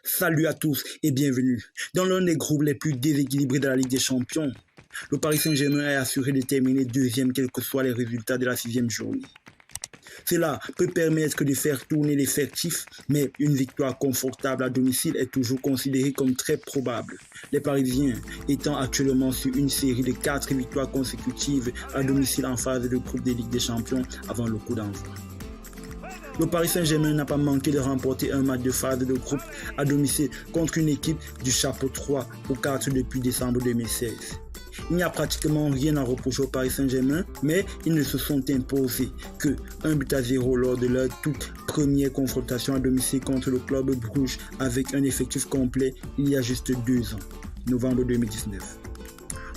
Salut à tous et bienvenue dans l'un des groupes les plus déséquilibrés de la Ligue des Champions. Le Paris Saint-Germain est assuré de terminer deuxième quels que soient les résultats de la 6e journée. Cela peut permettre de faire tourner l'effectif, mais une victoire confortable à domicile est toujours considérée comme très probable. Les Parisiens étant actuellement sur une série de 4 victoires consécutives à domicile en phase de groupe des Ligues des Champions avant le coup d'envoi. Le Paris Saint-Germain n'a pas manqué de remporter un match de phase de groupe à domicile contre une équipe du chapeau 3 ou 4 depuis décembre 2016. Il n'y a pratiquement rien à reprocher au Paris Saint-Germain, mais ils ne se sont imposés que 1-0 lors de leur toute première confrontation à domicile contre le club Bruges avec un effectif complet il y a juste 2 ans, novembre 2019.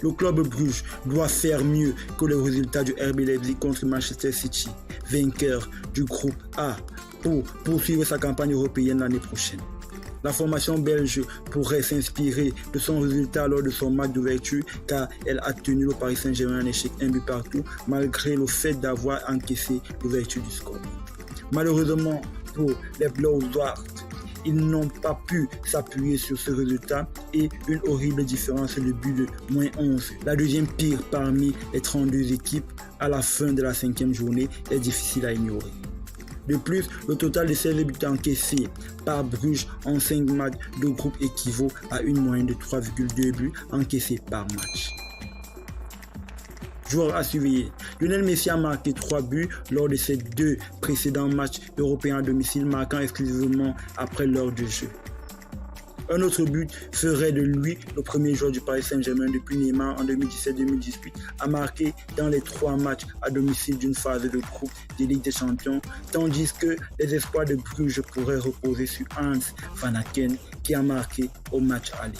Le club Bruges doit faire mieux que le résultat du RB Leipzig contre Manchester City, vainqueur du groupe A, pour poursuivre sa campagne européenne l'année prochaine. La formation belge pourrait s'inspirer de son résultat lors de son match d'ouverture car elle a tenu le Paris Saint-Germain en échec 1 but partout malgré le fait d'avoir encaissé l'ouverture du score. Malheureusement pour les Blauwarts, ils n'ont pas pu s'appuyer sur ce résultat et une horrible différence de but de -11. La deuxième pire parmi les 32 équipes à la fin de la 5e journée est difficile à ignorer. De plus, le total de 16 buts encaissés par Bruges en 5 matchs de groupe équivaut à une moyenne de 3,2 buts encaissés par match. Joueur à surveiller, Lionel Messi a marqué 3 buts lors de ses 2 précédents matchs européens à domicile, marquant exclusivement après l'heure de jeu. Un autre but ferait de lui le premier joueur du Paris Saint-Germain depuis Neymar en 2017-2018 à marquer dans les 3 matchs à domicile d'une phase de groupe des Ligues des Champions, tandis que les espoirs de Bruges pourraient reposer sur Hans Van Aken qui a marqué au match aller.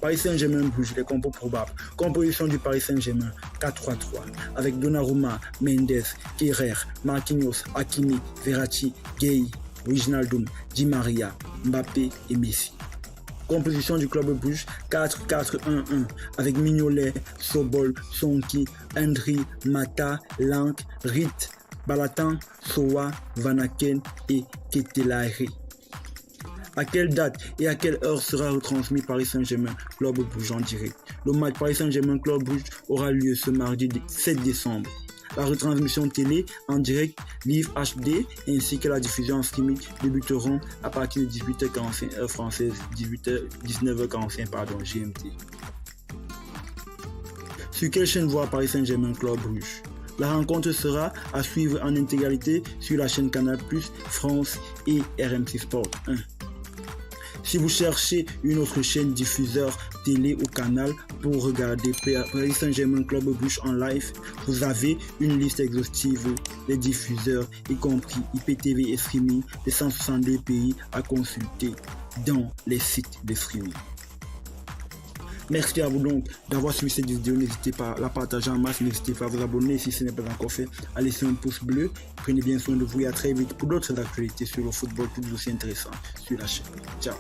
Paris Saint-Germain-Bruges, les compos probables. Composition du Paris Saint-Germain 4-3-3 avec Donnarumma, Mendes, Kehrer, Marquinhos, Hakimi, Verratti, Gueye, Wijnaldum, Di Maria, Mbappé et Messi. Composition du club Bruges 4-4-1-1 avec Mignolet, Sobol, Sonki, Hendry, Mata, Lank, Rit, Balatan, Soa, Van Aken et Ketelaere. À quelle date et à quelle heure sera retransmis Paris Saint-Germain Club Bruges en direct? Le match Paris Saint-Germain Club Bruges aura lieu ce mardi 7 décembre. La retransmission télé en direct, Live HD ainsi que la diffusion en streaming débuteront à partir de 18h45 heure française, 19h45 GMT. Sur quelle chaîne voir Paris Saint-Germain Club Bruges? La rencontre sera à suivre en intégralité sur la chaîne Canal+, France et RMC Sport 1. Si vous cherchez une autre chaîne diffuseur télé ou canal pour regarder Paris Saint-Germain Club Bruges en live, vous avez une liste exhaustive des diffuseurs, y compris IPTV et streaming de 162 pays à consulter dans les sites de streaming. Merci à vous donc d'avoir suivi cette vidéo. N'hésitez pas à la partager en masse, n'hésitez pas à vous abonner si ce n'est pas encore fait, à laisser un pouce bleu. Prenez bien soin de vous et à très vite pour d'autres actualités sur le football tout aussi intéressantes sur la chaîne. Ciao.